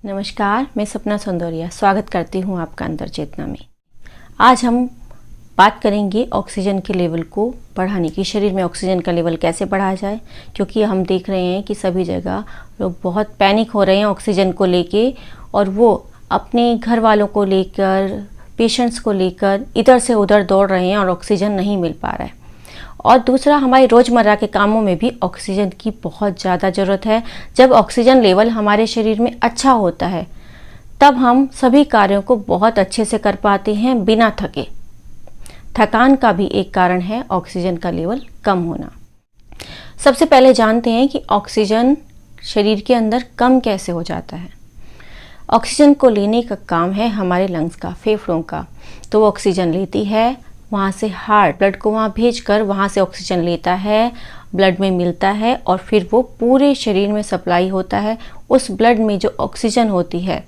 नमस्कार, मैं सपना सौंदर्या स्वागत करती हूँ आपका अंतर चेतना में। आज हम बात करेंगे ऑक्सीजन के लेवल को बढ़ाने की। शरीर में ऑक्सीजन का लेवल कैसे बढ़ाया जाए, क्योंकि हम देख रहे हैं कि सभी जगह लोग बहुत पैनिक हो रहे हैं ऑक्सीजन को लेके, और वो अपने घर वालों को लेकर, पेशेंट्स को लेकर इधर से उधर दौड़ रहे हैं और ऑक्सीजन नहीं मिल पा रहा है। और दूसरा, हमारे रोज़मर्रा के कामों में भी ऑक्सीजन की बहुत ज़्यादा ज़रूरत है। जब ऑक्सीजन लेवल हमारे शरीर में अच्छा होता है तब हम सभी कार्यों को बहुत अच्छे से कर पाते हैं बिना थके। थकान का भी एक कारण है ऑक्सीजन का लेवल कम होना। सबसे पहले जानते हैं कि ऑक्सीजन शरीर के अंदर कम कैसे हो जाता है। ऑक्सीजन को लेने का काम है हमारे लंग्स का, फेफड़ों का। तो वो ऑक्सीजन लेती है, वहाँ से हार्ट ब्लड को वहाँ भेजकर वहाँ से ऑक्सीजन लेता है, ब्लड में मिलता है और फिर वो पूरे शरीर में सप्लाई होता है। उस ब्लड में जो ऑक्सीजन होती है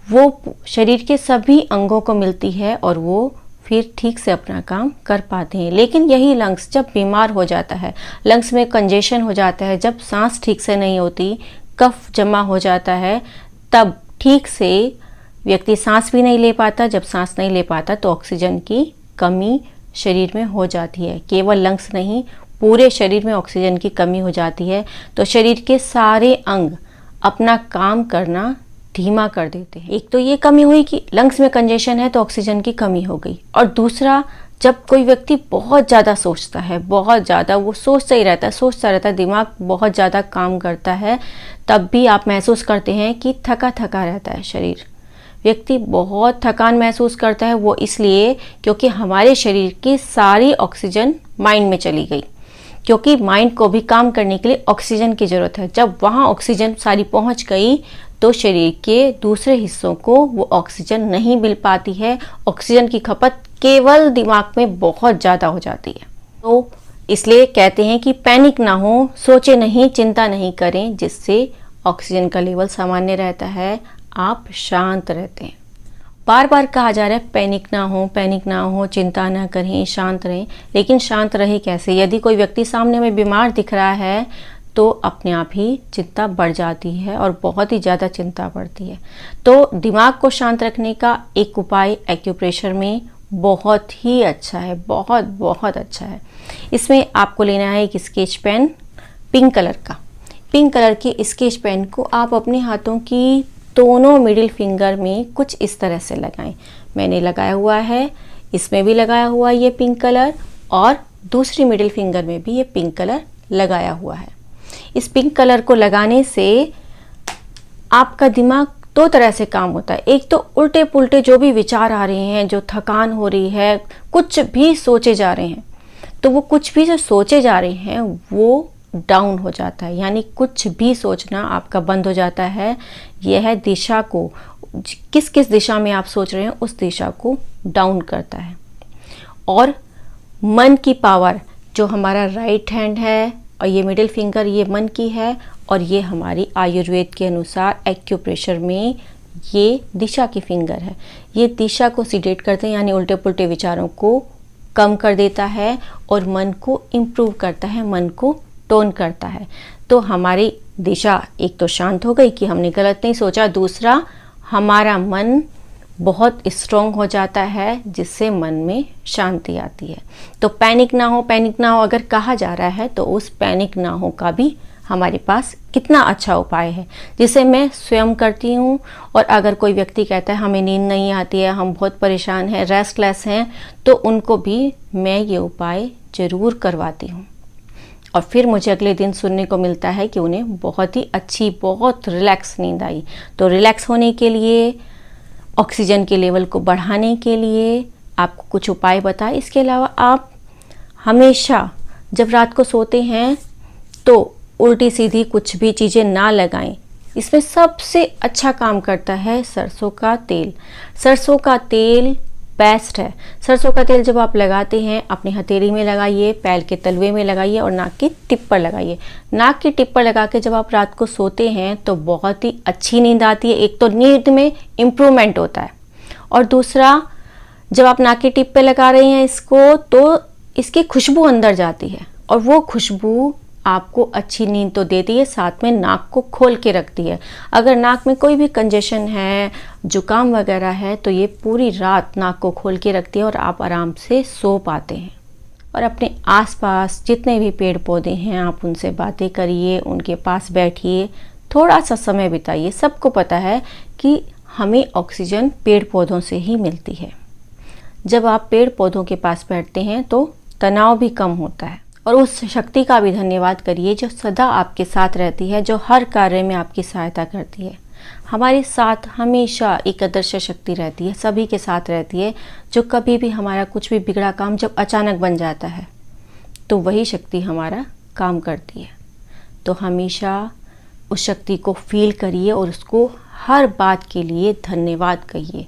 वो शरीर के सभी अंगों को मिलती है और वो फिर ठीक से अपना काम कर पाते हैं। लेकिन यही लंग्स जब बीमार हो जाता है, लंग्स में कंजेशन हो जाता है, जब सांस ठीक से नहीं होती, कफ जमा हो जाता है, तब ठीक से व्यक्ति सांस भी नहीं ले पाता। जब सांस नहीं ले पाता तो ऑक्सीजन की कमी शरीर में हो जाती है। केवल लंग्स नहीं, पूरे शरीर में ऑक्सीजन की कमी हो जाती है। तो शरीर के सारे अंग अपना काम करना धीमा कर देते हैं। एक तो ये कमी हुई कि लंग्स में कंजेशन है तो ऑक्सीजन की कमी हो गई। और दूसरा, जब कोई व्यक्ति बहुत ज़्यादा सोचता है, बहुत ज़्यादा वो सोचता रहता है, दिमाग बहुत ज़्यादा काम करता है, तब भी आप महसूस करते हैं कि थका थका रहता है शरीर। व्यक्ति बहुत थकान महसूस करता है। वो इसलिए क्योंकि हमारे शरीर की सारी ऑक्सीजन माइंड में चली गई, क्योंकि माइंड को भी काम करने के लिए ऑक्सीजन की ज़रूरत है। जब वहाँ ऑक्सीजन सारी पहुँच गई तो शरीर के दूसरे हिस्सों को वो ऑक्सीजन नहीं मिल पाती है। ऑक्सीजन की खपत केवल दिमाग में बहुत ज़्यादा हो जाती है। तो इसलिए कहते हैं कि पैनिक ना हो, सोचे नहीं, चिंता नहीं करें, जिससे ऑक्सीजन का लेवल सामान्य रहता है, आप शांत रहते हैं। बार बार कहा जा रहा है पैनिक ना हो, चिंता ना करें, शांत रहें। लेकिन शांत रहे कैसे? यदि कोई व्यक्ति सामने में बीमार दिख रहा है तो अपने आप ही चिंता बढ़ जाती है और बहुत ही ज़्यादा चिंता बढ़ती है। तो दिमाग को शांत रखने का एक उपाय एक्यूप्रेशर में बहुत ही अच्छा है, बहुत बहुत अच्छा है। इसमें आपको लेना है एक स्केच पेन पिंक कलर का। पिंक कलर के स्केच पेन को आप अपने हाथों की दोनों मिडिल फिंगर में कुछ इस तरह से लगाएं। मैंने लगाया हुआ है, इसमें भी लगाया हुआ है ये पिंक कलर, और दूसरी मिडिल फिंगर में भी ये पिंक कलर लगाया हुआ है। इस पिंक कलर को लगाने से आपका दिमाग दो तरह से काम होता है। एक तो उल्टे पुल्टे जो भी विचार आ रहे हैं, जो थकान हो रही है, कुछ भी सोचे जा रहे हैं, तो वो कुछ भी जो सोचे जा रहे हैं वो डाउन हो जाता है, यानी कुछ भी सोचना आपका बंद हो जाता है। यह दिशा को, किस किस दिशा में आप सोच रहे हैं उस दिशा को डाउन करता है। और मन की पावर, जो हमारा राइट हैंड है और ये मिडिल फिंगर, ये मन की है, और ये हमारी आयुर्वेद के अनुसार एक्यूप्रेशर में ये दिशा की फिंगर है। ये दिशा को सीडेट करते हैं, यानी उल्टे पुल्टे विचारों को कम कर देता है और मन को इम्प्रूव करता है, मन को टोन करता है। तो हमारी दिशा एक तो शांत हो गई कि हमने गलत नहीं सोचा, दूसरा हमारा मन बहुत स्ट्रॉन्ग हो जाता है, जिससे मन में शांति आती है। तो पैनिक ना हो अगर कहा जा रहा है तो उस पैनिक ना हो का भी हमारे पास कितना अच्छा उपाय है, जिसे मैं स्वयं करती हूँ। और अगर कोई व्यक्ति कहता है हमें नींद नहीं आती है, हम बहुत परेशान हैं, रेस्टलेस हैं, तो उनको भी मैं ये उपाय ज़रूर करवाती हूँ। और फिर मुझे अगले दिन सुनने को मिलता है कि उन्हें बहुत ही अच्छी, बहुत रिलैक्स नींद आई। तो रिलैक्स होने के लिए, ऑक्सीजन के लेवल को बढ़ाने के लिए आपको कुछ उपाय बताए। इसके अलावा आप हमेशा जब रात को सोते हैं तो उल्टी सीधी कुछ भी चीज़ें ना लगाएं। इसमें सबसे अच्छा काम करता है सरसों का तेल। सरसों का तेल बेस्ट है। सरसों का तेल जब आप लगाते हैं, अपनी हथेली में लगाइए, पैर के तलवे में लगाइए और नाक की टिप पर लगाइए। नाक की टिप पर लगा के जब आप रात को सोते हैं तो बहुत ही अच्छी नींद आती है। एक तो नींद में इम्प्रूवमेंट होता है, और दूसरा जब आप नाक की टिप पे लगा रहे हैं इसको, तो इसकी खुशबू अंदर जाती है और वो खुशबू आपको अच्छी नींद तो देती है, साथ में नाक को खोल के रखती है। अगर नाक में कोई भी कंजेशन है, जुकाम वगैरह है, तो ये पूरी रात नाक को खोल के रखती है और आप आराम से सो पाते हैं। और अपने आसपास जितने भी पेड़ पौधे हैं आप उनसे बातें करिए, उनके पास बैठिए, थोड़ा सा समय बिताइए। सबको पता है कि हमें ऑक्सीजन पेड़ पौधों से ही मिलती है। जब आप पेड़ पौधों के पास बैठते हैं तो तनाव भी कम होता है। और उस शक्ति का भी धन्यवाद करिए जो सदा आपके साथ रहती है, जो हर कार्य में आपकी सहायता करती है। हमारे साथ हमेशा एक अदृश्य शक्ति रहती है, सभी के साथ रहती है, जो कभी भी हमारा कुछ भी बिगड़ा काम जब अचानक बन जाता है तो वही शक्ति हमारा काम करती है। तो हमेशा उस शक्ति को फील करिए और उसको हर बात के लिए धन्यवाद कहिए।